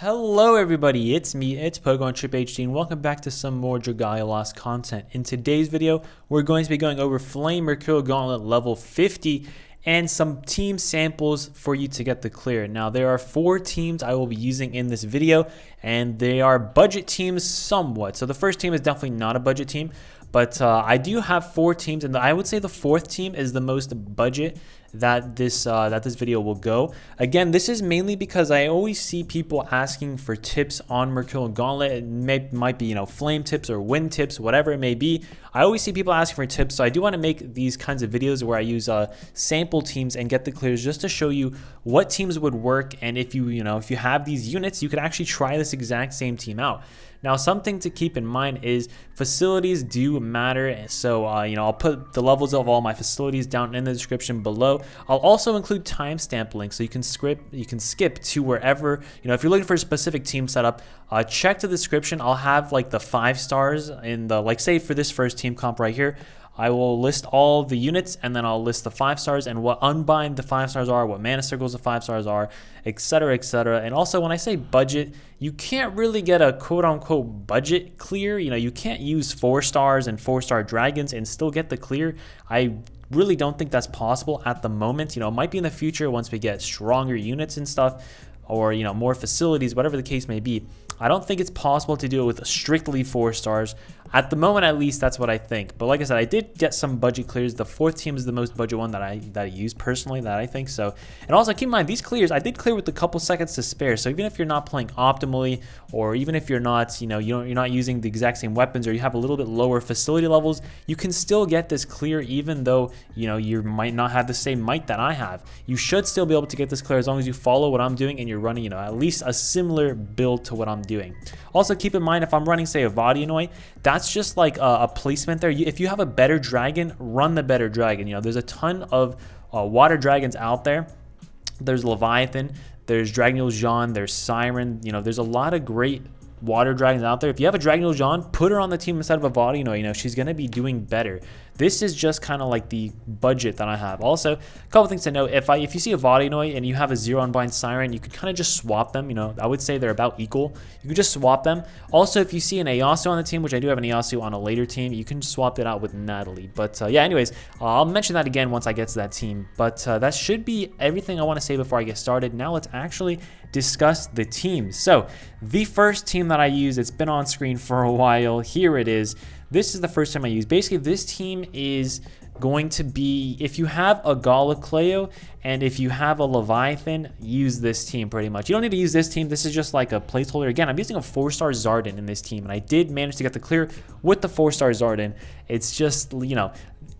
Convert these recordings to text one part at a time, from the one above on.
Hello everybody, it's me, it's PokemonTripHD, and welcome back to some more Dragalia Lost content. In today's video, we're going to be going over Flame Mercurial Gauntlet level 50 and some team samples for you to get the clear. Now, there are 4 teams I will be using in this video, and they are budget teams somewhat. So the first team is definitely not a budget team, but I do have 4 teams, and I would say the 4th team is the most budget that this video will go. Again, this is mainly because I always see people asking for tips on Mercurial Gauntlet. It might be, flame tips or wind tips, whatever it may be. I always see people asking for tips, so I do want to make these kinds of videos where I use sample teams and get the clears just to show you what teams would work, and if if you have these units, you could actually try this exact same team out. Now, something to keep in mind is facilities do matter. So, I'll put the levels of all my facilities down in the description below. I'll also include timestamp links so you can skip to wherever, if you're looking for a specific team setup, check the description. I'll have like the 5 stars in the, say for this first team comp right here, I will list all the units, and then I'll list the 5 stars and what unbind the 5 stars are, what mana circles the 5 stars are, etc., etc. And also, when I say budget, you can't really get a quote-unquote budget clear. You can't use 4 stars and 4-star dragons and still get the clear. I really don't think that's possible at the moment. It might be in the future once we get stronger units and stuff, or more facilities, whatever the case may be. I don't think it's possible to do it with strictly 4 stars. At the moment, at least, that's what I think. But like I said, I did get some budget clears. The 4th team is the most budget one that I use personally, that I think so. And also keep in mind, these clears, I did clear with a couple seconds to spare. So even if you're not playing optimally, or even if you're not, you're not using the exact same weapons, or you have a little bit lower facility levels, you can still get this clear even though, you might not have the same might that I have. You should still be able to get this clear as long as you follow what I'm doing and you're running, at least a similar build to what I'm doing. Also keep in mind, if I'm running, say, a Vodyanoi, that's just like a placement there. If you have a better dragon, run the better dragon. There's a ton of water dragons out there. There's Leviathan, there's Dragalia Jean, there's Siren. There's a lot of great water dragons out there. If you have a Dragalia Jean, put her on the team instead of a Vodyanoi. She's going to be doing better. This is just kind of like the budget that I have. Also, a couple things to note. If you see a Vodyanoi and you have a 0 unbind Siren, you could kind of just swap them. I would say they're about equal. You could just swap them. Also, if you see an Ieyasu on the team, which I do have an Ieyasu on a later team, you can swap it out with Natalie. But yeah, anyways, I'll mention that again once I get to that team. But that should be everything I want to say before I get started. Now let's actually discuss the teams. So the first team that I use, it's been on screen for a while. Here it is. This is the first time I use. Basically, this team is going to be, if you have a Gala Cleo and if you have a Leviathan, use this team pretty much. You don't need to use this team. This is just like a placeholder. Again, I'm using a 4-star Zardin in this team, and I did manage to get the clear with the 4-star Zardin. It's just,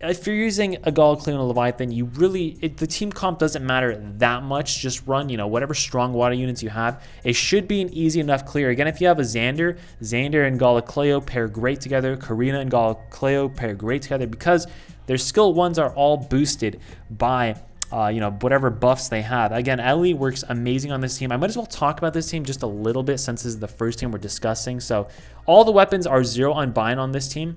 if you're using a Gala Cleo and a Leviathan, the team comp doesn't matter that much. Just run, whatever strong water units you have. It should be an easy enough clear. Again, if you have a Xander and Gala Cleo pair great together. Karina and Gala Cleo pair great together because their skill 1s are all boosted by whatever buffs they have. Again, Elly works amazing on this team. I might as well talk about this team just a little bit since this is the first team we're discussing. So all the weapons are 0 unbind on this team.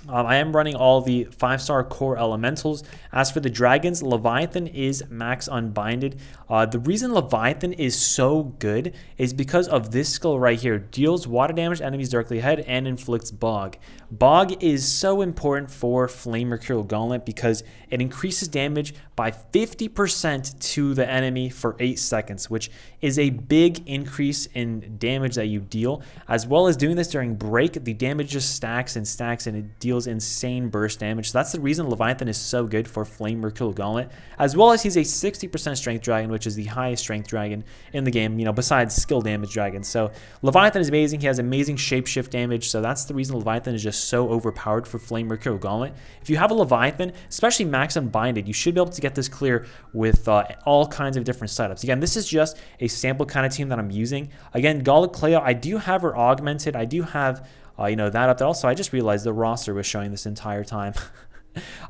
I am running all the 5-star core elementals. As for the dragons, Leviathan is max unbinded. The reason Leviathan is so good is because of this skill right here. Deals water damage to enemies directly ahead and inflicts bog. Bog is so important for Flame Mercurial Gauntlet because it increases damage by 50% to the enemy for 8 seconds, which is a big increase in damage that you deal. As well as doing this during break, the damage just stacks and stacks, and it deals insane burst damage. So that's the reason Leviathan is so good for Flame Mercurial Gauntlet. As well as he's a 60% strength dragon, which is the highest strength dragon in the game, besides skill damage dragons. So Leviathan is amazing. He has amazing shapeshift damage. So that's the reason Leviathan is just so overpowered for Flame Mercurial Gauntlet. If you have a Leviathan, especially max unbinded, you should be able to get this clear with all kinds of different setups. Again, this is just a sample kind of team that I'm using. Again, Gala Cleo, I do have her augmented. I do have that up there. Also, I just realized the roster was showing this entire time.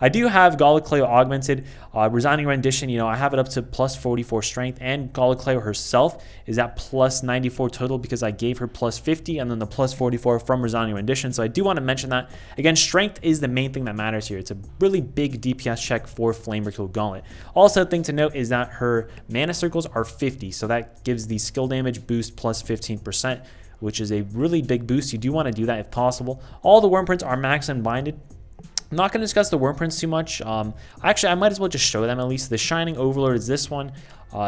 I do have Gala Cleo augmented, resigning rendition. I have it up to plus 44 strength, and Gala Cleo herself is at plus 94 total because I gave her plus 50 and then the plus 44 from resigning rendition. So I do want to mention that. Again, strength is the main thing that matters here. It's a really big DPS check for Flame Mercurial Gauntlet. Also, the thing to note is that her mana circles are 50, so that gives the skill damage boost plus 15%, which is a really big boost. You do want to do that if possible. All the worm prints are max unbinded. I'm not going to discuss the worm prints too much. Actually, I might as well just show them at least. The Shining Overlord is this one.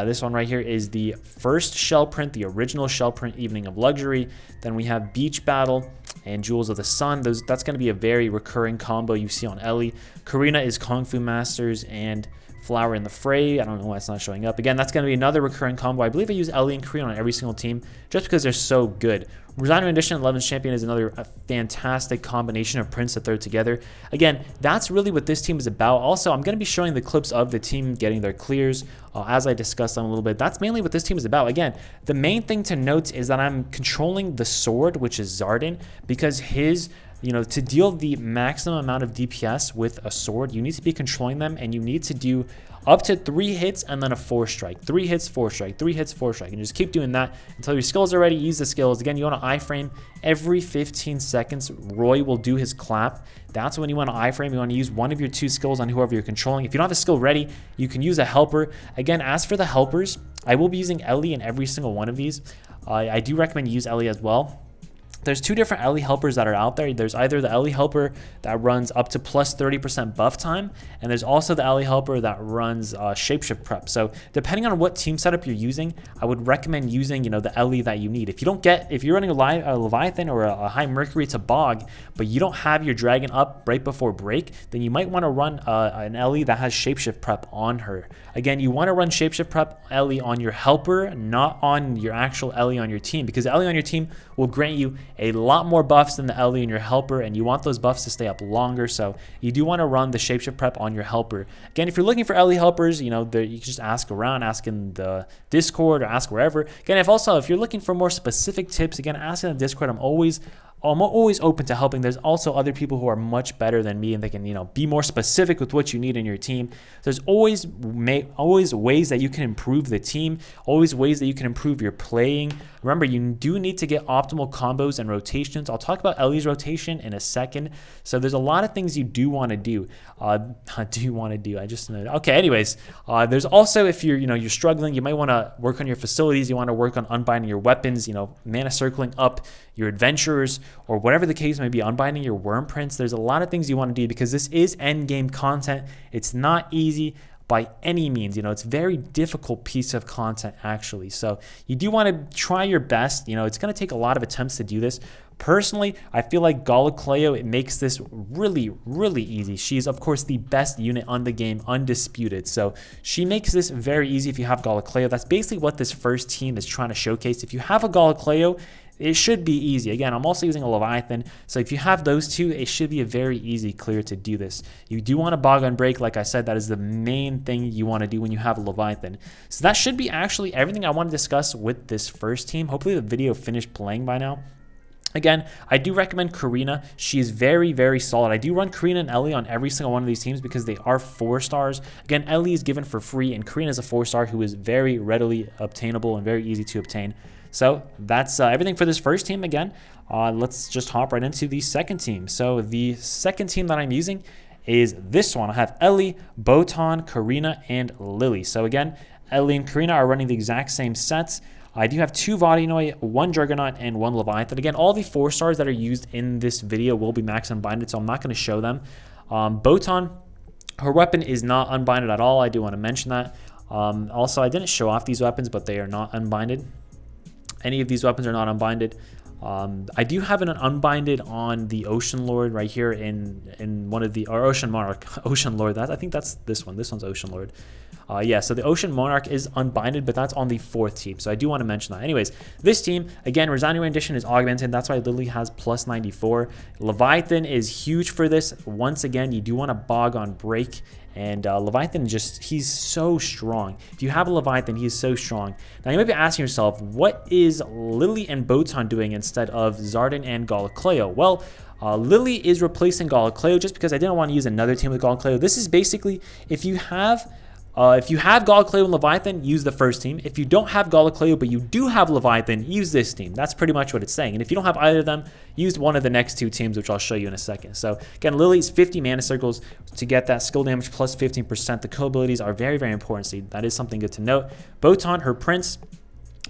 This one right here is the first shell print, the original shell print, Evening of Luxury. Then we have Beach Battle and Jewels of the Sun. That's going to be a very recurring combo you see on Elly. Karina is Kung Fu Masters and Flower in the Fray. I don't know why it's not showing up. Again, that's going to be another recurring combo. I believe I use Elly and Karina on every single team just because they're so good. Resigning Rendition 11th Champion is another fantastic combination of prints to throw together. Again, that's really what this team is about. Also, I'm going to be showing the clips of the team getting their clears as I discuss them a little bit. That's mainly what this team is about. Again, the main thing to note is that I'm controlling the sword, which is Zardin, because his... to deal the maximum amount of DPS with a sword, you need to be controlling them, and you need to do up to 3 hits and then a 4 strike. 3 hits, 4 strike, 3 hits, 4 strike. And just keep doing that until your skills are ready. Use the skills. Again, you want to iframe every 15 seconds. Roy will do his clap. That's when you want to iframe. You want to use one of your 2 skills on whoever you're controlling. If you don't have a skill ready, you can use a helper. Again, as for the helpers, I will be using Elly in every single one of these. I do recommend you use Elly as well. There's 2 different Elly helpers that are out there. There's either the Elly helper that runs up to plus 30% buff time, and there's also the Elly helper that runs shapeshift prep. So depending on what team setup you're using, I would recommend using the Elly that you need. If you're running a Leviathan or a high Mercury to bog, but you don't have your dragon up right before break, then you might want to run an Elly that has shapeshift prep on her. Again, you want to run shapeshift prep Elly on your helper, not on your actual Elly on your team, because Elly on your team will grant you a lot more buffs than the Elly in your helper, and you want those buffs to stay up longer, so you do want to run the shapeshift prep on your helper. Again, if you're looking for Elly helpers, you can just ask around, ask in the Discord or ask wherever. Again, if you're looking for more specific tips, again, ask in the Discord. I'm always open to helping. There's also other people who are much better than me, and they can be more specific with what you need in your team. There's always ways that you can improve the team, always ways that you can improve your playing. Remember, you do need to get optimal combos and rotations. I'll talk about Elly's rotation in a second. So there's a lot of things you do want to do. Okay, anyways, there's also, if you're struggling, you might want to work on your facilities. You want to work on unbinding your weapons, mana circling up your adventurers, or whatever the case may be, unbinding your worm prints. There's a lot of things you want to do because this is end game content. It's not easy by any means. It's a very difficult piece of content actually. So you do want to try your best. It's going to take a lot of attempts to do this. Personally, I feel like Gala Cleo, it makes this really, really easy. She's, of course, the best unit on the game, undisputed. So she makes this very easy if you have Gala Cleo. That's basically what this first team is trying to showcase. If you have a Gala Cleo, it should be easy. Again, I'm also using a Leviathan, so if you have those 2, it should be a very easy clear to do this. You do want to bog on break, like I said. That is the main thing you want to do when you have a Leviathan. So that should be actually everything I want to discuss with this first team. Hopefully the video finished playing by now. Again, I do recommend Karina. She is very, very solid. I do run Karina and Elly on every single one of these teams because they are 4 stars. Again, Elly is given for free, and Karina is a 4-star who is very readily obtainable and very easy to obtain. So that's everything for this first team. Again, let's just hop right into the second team. So the second team that I'm using is this one. I have Elly, Botan, Karina, and Lily. So again, Elly and Karina are running the exact same sets. I do have 2 Vodinoi, 1 Dragonite, and 1 Leviathan. Again, all the 4 stars that are used in this video will be max unbinded, so I'm not going to show them. Botan, her weapon is not unbinded at all. I do want to mention that. Also, I didn't show off these weapons, but they are not unbinded. Any of these weapons are not unbinded. I do have an unbinded on the Ocean Lord right here in one of the, or Ocean Monarch, Ocean Lord. I think that's this one. This one's Ocean Lord. Yeah, so the Ocean Monarch is unbinded, but that's on the 4th team. So I do want to mention that. Anyways, this team, again, Resounding Rendition is augmented. That's why Lily has plus 94. Leviathan is huge for this. Once again, you do want to bog on break. And Leviathan he's so strong. If you have a Leviathan, he is so strong. Now you might be asking yourself, what is Lily and Botan doing instead of Zardin and Gala Cleo? Well, Lily is replacing Gala Cleo just because I didn't want to use another team with Gala Cleo. This is basically, if you have Gala Cleo and Leviathan, use the first team. If you don't have Gala Cleo, but you do have Leviathan, use this team. That's pretty much what it's saying. And if you don't have either of them, use one of the next 2 teams, which I'll show you in a second. So again, Lily's 50 mana circles to get that skill damage plus 15%. The co-abilities are very, very important. So that is something good to note. Botan, her prince,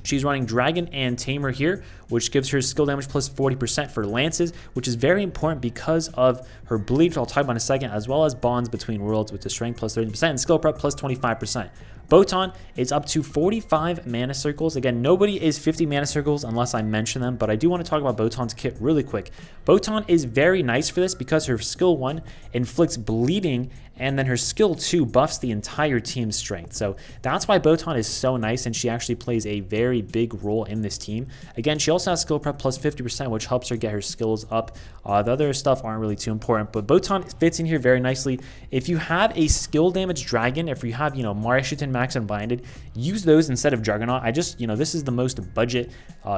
she's running Dragon and Tamer here, which gives her skill damage plus 40% for lances, which is very important because of her bleed, which I'll talk about in a second, as well as bonds between worlds with the strength plus 30% and skill prep plus 25%. Botan is up to 45 mana circles. Again, nobody is 50 mana circles unless I mention them, but I do want to talk about Botan's kit really quick. Botan is very nice for this because her skill 1 inflicts bleeding, and then her skill 2 buffs the entire team's strength. So that's why Botan is so nice, and she actually plays a very big role in this team. Again, she also has skill prep plus 50%, which helps her get her skills up. The other stuff aren't really too important, but Botan fits in here very nicely. If you have a skill damage dragon, if you have, Marishuten Max Unbinded, use those instead of Dragonata. I just, this is the most budget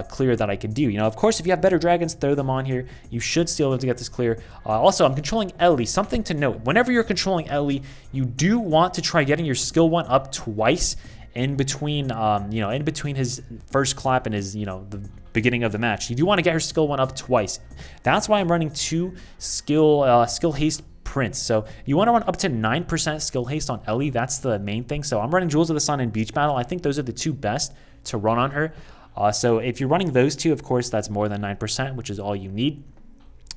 clear that I could do. Of course, if you have better dragons, throw them on here. You should still be able to get this clear. Also, I'm controlling Elly. Something to note, whenever you're controlling Elly, you do want to try getting your skill 1 up twice in between, in between his first clap and his, the beginning of the match. You do want to get her skill 1 up twice. That's why I'm running 2 skill haste prints. So you want to run up to 9% skill haste on Elly. That's the main thing. So I'm running Jewels of the Sun and Beach Battle. I think those are the 2 best to run on her. So if you're running those 2, of course, that's more than 9%, which is all you need.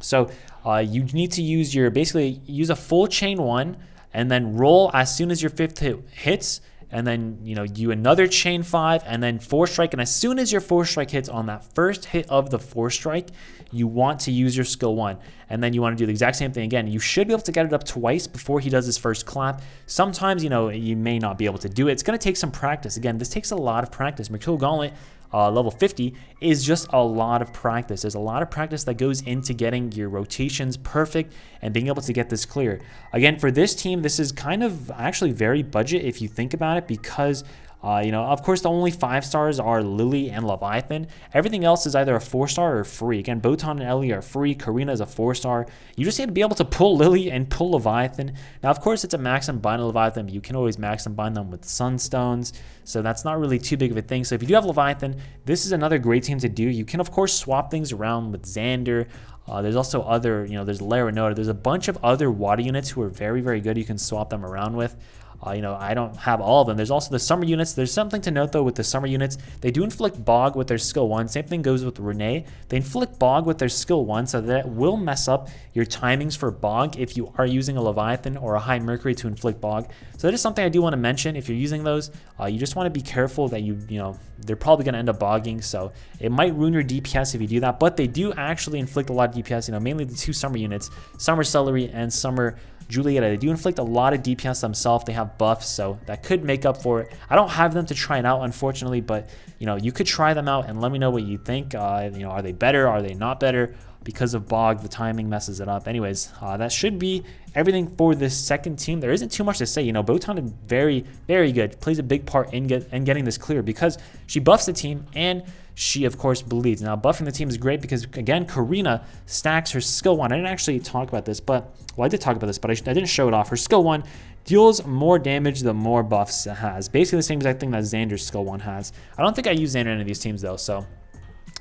So you need to use basically use a full chain 1 and then roll as soon as your 5th hit hits, and then do another chain 5 and then 4 strike, and as soon as your 4 strike hits on that first hit of the 4 strike, you want to use your skill 1, and then you want to do the exact same thing again. You should be able to get it up twice before he does his first clap. Sometimes you may not be able to do it. It's going to take some practice. Again, this takes a lot of practice. Mercurial Gauntlet level 50 is just a lot of practice. There's a lot of practice that goes into getting your rotations perfect and being able to get this clear. Again, for this team, this is kind of actually very budget if you think about it, because of course, the only 5 stars are Lily and Leviathan. Everything else is either a 4-star or free. Again, Botan and Elly are free. Karina is a 4-star. You just need to be able to pull Lily and pull Leviathan. Now, of course, it's a max and bind Leviathan, but you can always max and bind them with Sunstones. So that's not really too big of a thing. So if you do have Leviathan, this is another great team to do. You can, of course, swap things around with Xander. There's also other, there's Laranota. There's a bunch of other water units who are very, very good. You can swap them around with. I don't have all of them. There's also the summer units. There's something to note though with the summer units. They do inflict bog with their skill 1. Same thing goes with Renee. They inflict bog with their skill 1, so that will mess up your timings for bog if you are using a Leviathan or a high Mercury to inflict bog. So that is something I do want to mention. If you're using those, you just want to be careful that they're probably going to end up bogging. So it might ruin your DPS if you do that, but they do actually inflict a lot of DPS. Mainly the 2 summer units, Summer Celery and Summer Julieta. They do inflict a lot of DPS themselves. They have buffs, so that could make up for it. I don't have them to try it out, unfortunately, but you could try them out and let me know what you think. Are they better? Are they not better? Because of bog, the timing messes it up. Anyways, that should be everything for this second team. There isn't too much to say. Botan is very, very good. Plays a big part in getting this clear because she buffs the team and she, of course, bleeds. Now, buffing the team is great because, again, Karina stacks her skill 1. I didn't actually talk about this, but, well, I did talk about this, but I didn't show it off. Her skill 1 deals more damage the more buffs it has. Basically the same exact thing that Xander's skill 1 has. I don't think I use Xander in any of these teams, though, so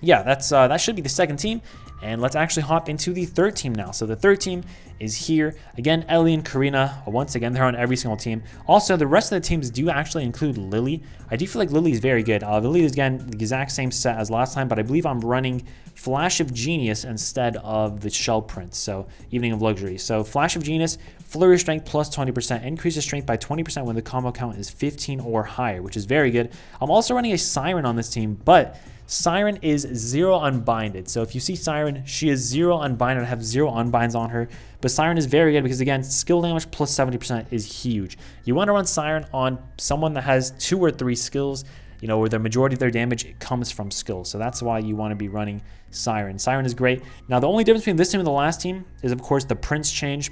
yeah, that should be the second team. And let's actually hop into the third team now. So the third team is here. Again, Elly and Karina, once again, they're on every single team. Also, the rest of the teams do actually include Lily. I do feel like Lily is very good. Lily is, again, the exact same set as last time, but I believe I'm running Flash of Genius instead of the Shell Prince, so Evening of Luxury. So Flash of Genius, Flurry Strength plus 20%, increases strength by 20% when the combo count is 15 or higher, which is very good. I'm also running a Siren on this team, but Siren is 0 unbinded. So if you see Siren, she is 0 unbinded. I have 0 unbinds on her. But Siren is very good because, again, skill damage plus 70% is huge. You want to run Siren on someone that has 2 or 3 skills, you know, where the majority of their damage comes from skills. So that's why you want to be running Siren. Siren is great. Now, the only difference between this team and the last team is, of course, the Prince change,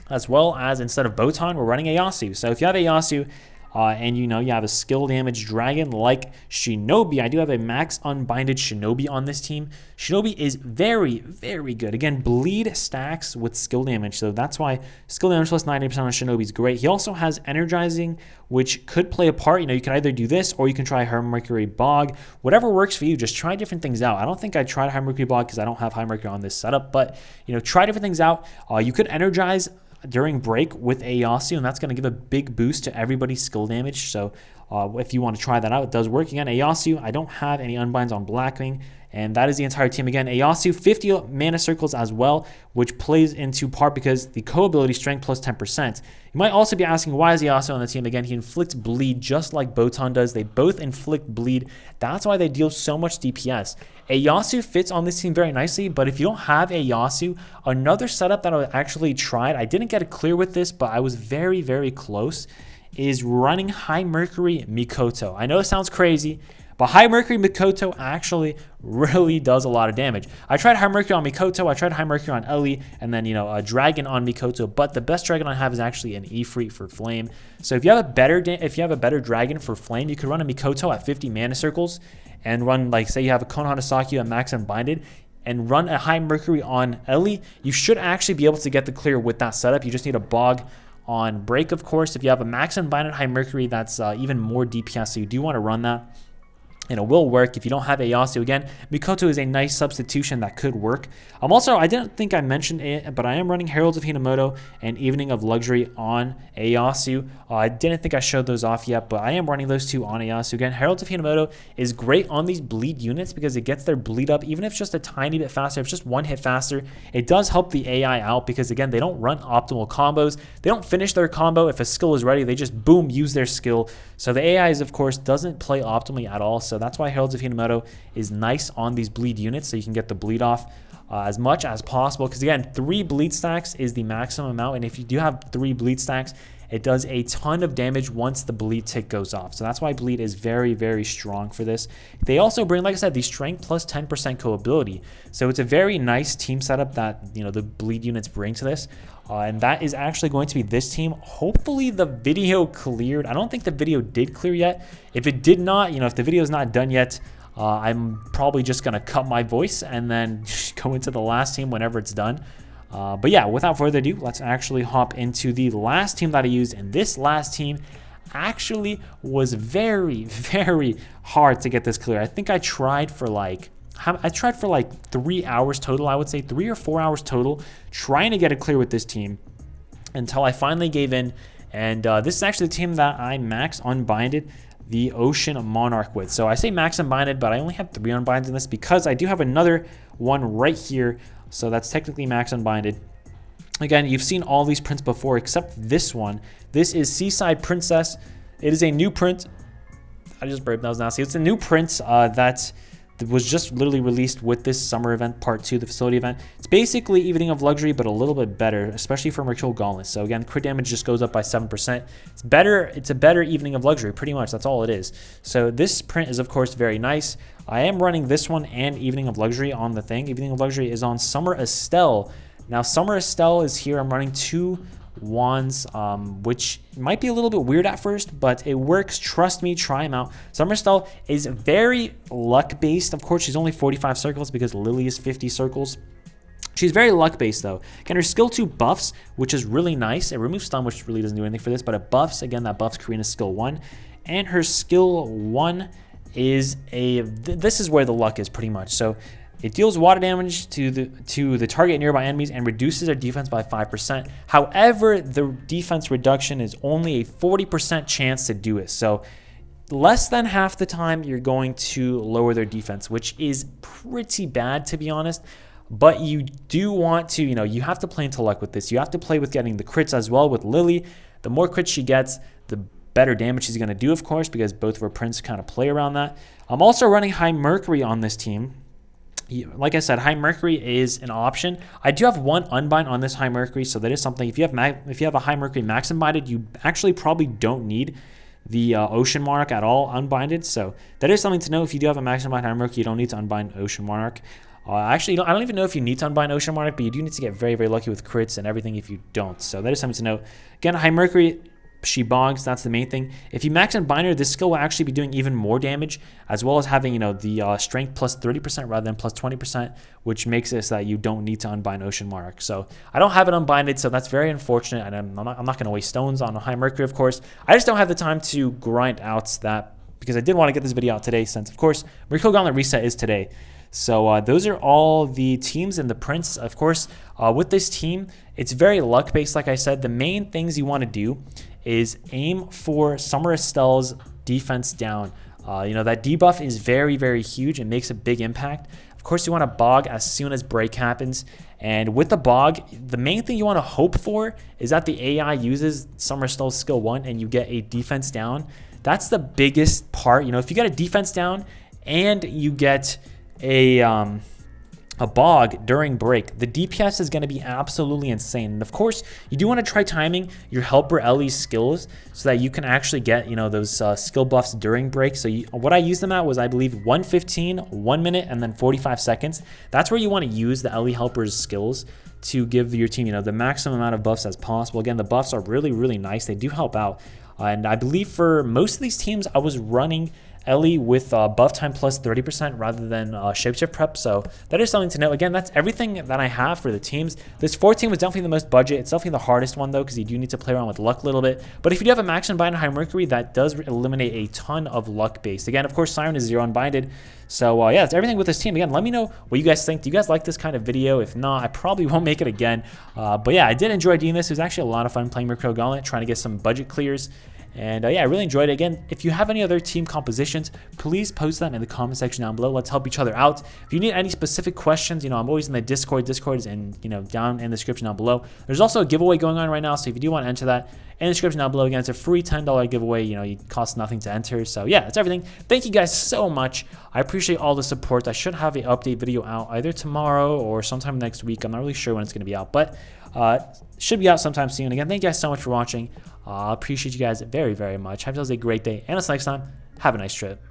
as well as instead of Botan, we're running Ieyasu. So if you have Ieyasu, and you have a skill damage dragon like Shinobi. I do have a max unbinded Shinobi on this team. Shinobi is very, very good. Again, bleed stacks with skill damage, so that's why skill damage plus 90% on Shinobi is great. He also has energizing, which could play a part. You can either do this or you can try High Mercury Bog. Whatever works for you, just try different things out. I don't think I tried High Mercury Bog because I don't have High Mercury on this setup, but try different things out. You could energize during break with Ieyasu, and that's going to give a big boost to everybody's skill damage. So if you want to try that out, it does work. Again, Ieyasu, I don't have any unbinds on Blackwing, and that is the entire team. Again, Ieyasu, 50 mana circles as well, which plays into part because the co-ability strength plus 10%. You might also be asking, why is Ieyasu on the team? Again, he inflicts bleed just like Botan does. They both inflict bleed. That's why they deal so much DPS. Ieyasu fits on this team very nicely, but if you don't have Ieyasu, another setup that I actually tried, I didn't get it clear with this, but I was very, very close, is running High Mercury Mikoto. I know it sounds crazy, but High Mercury Mikoto actually really does a lot of damage. I tried High Mercury on Mikoto, I tried High Mercury on Elly, and then, a dragon on Mikoto, but the best dragon I have is actually an Ifrit for Flame. So if you have a better dragon for Flame, you could run a Mikoto at 50 mana circles and run, like, say you have a Konoha Sakuya at max unbinded, and run a High Mercury on Elly. You should actually be able to get the clear with that setup. You just need a Bog on break, of course. If you have a max unbinded High Mercury, that's even more DPS, so you do want to run that. And it will work if you don't have Ieyasu. Again, Mikoto is a nice substitution that could work. I didn't think I mentioned it, but I am running Heralds of Hinamoto and Evening of Luxury on Ieyasu. I didn't think I showed those off yet, but I am running those two on Ieyasu. Again, Heralds of Hinamoto is great on these bleed units because it gets their bleed up, even if it's just a tiny bit faster, if it's just 1 hit faster. It does help the AI out because, again, they don't run optimal combos. They don't finish their combo. If a skill is ready, they just, boom, use their skill. So the AI, of course, doesn't play optimally at all. So that's why Heralds of Hinamoto is nice on these bleed units, so you can get the bleed off as much as possible. Because, again, 3 bleed stacks is the maximum amount. And if you do have 3 bleed stacks, it does a ton of damage once the bleed tick goes off. So that's why bleed is very, very strong for this. They also bring, like I said, the strength plus 10% co-ability. So it's a very nice team setup that, the bleed units bring to this. And that is actually going to be this team. Hopefully the video cleared. I don't think the video did clear yet. If it did not, if the video is not done yet, I'm probably just going to cut my voice and then go into the last team whenever it's done. But yeah, without further ado, let's actually hop into the last team that I used. And this last team actually was very, very hard to get this clear. I think I tried for like 3 hours total, I would say 3 or 4 hours total, trying to get it clear with this team until I finally gave in. And this is actually the team that I max unbinded the Ocean Monarch with. So I say max unbinded, but I only have 3 unbinds in this because I do have another one right here. So that's technically max unbinded. Again, you've seen all these prints before except this one. This is Seaside Princess. It is a new print. I just burped, that was nasty. It's a new print that was just literally released with this summer event, part 2, the facility event. It's basically Evening of Luxury, but a little bit better, especially for Mercurial Gauntlet. So again, crit damage just goes up by 7%. It's better. It's a better Evening of Luxury, pretty much. That's all it is. So this print is, of course, very nice. I am running this one and Evening of Luxury on the thing. Evening of Luxury is on Summer Estelle. Now, Summer Estelle is here. I'm running 2 wands, which might be a little bit weird at first, but it works. Trust me, try them out. Summer Estelle is very luck based. Of course, she's only 45 circles because Lily is 50 circles. She's very luck based though. Again, her skill 2 buffs, which is really nice. It removes stun, which really doesn't do anything for this, but it buffs. Again, that buffs Karina's skill 1, and her skill 1 is this is where the luck is pretty much. So it deals water damage to the target nearby enemies and reduces their defense by 5%. However, the defense reduction is only a 40% chance to do it. So less than half the time you're going to lower their defense, which is pretty bad, to be honest. But you do want to, you have to play into luck with this. You have to play with getting the crits as well with Lily. The more crits she gets, the better damage he's going to do, of course, because both of our prints kind of play around that. I'm also running high Mercury on this team. Like I said, high Mercury is an option. I do have one unbind on this high Mercury, so that is something. If you have a high Mercury max unbinded, you actually probably don't need the Ocean Monarch at all unbinded. So that is something to know. If you do have a max unbind high Mercury, you don't need to unbind Ocean Monarch. Actually, I don't even know if you need to unbind Ocean Monarch, but you do need to get very, very lucky with crits and everything if you don't. So that is something to know. Again, high Mercury, she bogs, that's the main thing. If you max unbind her, this skill will actually be doing even more damage, as well as having, the strength plus 30% rather than plus 20%, which makes it so that you don't need to unbind Ocean Monarch. So I don't have it unbinded, so that's very unfortunate, and I'm not going to waste stones on a high Mercury, of course. I just don't have the time to grind out that, because I did want to get this video out today, since, of course, Mercurial Gauntlet reset is today. So those are all the teams and the prints. Of course, with this team, it's very luck-based, like I said. The main things you want to do is aim for Summer Estelle's defense down. That debuff is very, very huge. It makes a big impact. Of course, you want to bog as soon as break happens. And with the bog, the main thing you want to hope for is that the AI uses Summer Estelle's skill 1 and you get a defense down. That's the biggest part. If you get a defense down and you get a bog during break, the DPS is going to be absolutely insane. And of course, you do want to try timing your helper Elly's skills so that you can actually get those skill buffs during break. So what I used them at was, I believe, 1:15, 1 minute, and then 45 seconds. That's where you want to use the Elly helper's skills to give your team the maximum amount of buffs as possible. Again, the buffs are really, really nice. They do help out. And I believe for most of these teams, I was running Elly with buff time plus 30% rather than shapeshift prep. So that is something to know. Again, that's everything that I have for the teams. This 14 was definitely the most budget. It's definitely the hardest one, though, because you do need to play around with luck a little bit. But if you do have a max unbind high Mercury, that does eliminate a ton of luck based. Again, of course, Siren is 0 unbinded. So yeah, that's everything with this team. Again, let me know what you guys think. Do you guys like this kind of video? If not, I probably won't make it again. But yeah, I did enjoy doing this. It was actually a lot of fun playing Mercurial Gauntlet, trying to get some budget clears. And yeah, I really enjoyed it. Again, if you have any other team compositions, please post them in the comment section down below. Let's help each other out. If you need any specific questions, I'm always in the Discord. Discord is in, down in the description down below. There's also a giveaway going on right now, so if you do want to enter that, in the description down below. Again, it's a free $10 giveaway. It costs nothing to enter. So yeah, that's everything. Thank you guys so much. I appreciate all the support. I should have an update video out either tomorrow or sometime next week. I'm not really sure when it's going to be out, but should be out sometime soon. Again, thank you guys so much for watching. I appreciate you guys very, very much. Have yourselves a great day, and until next time, have a nice trip.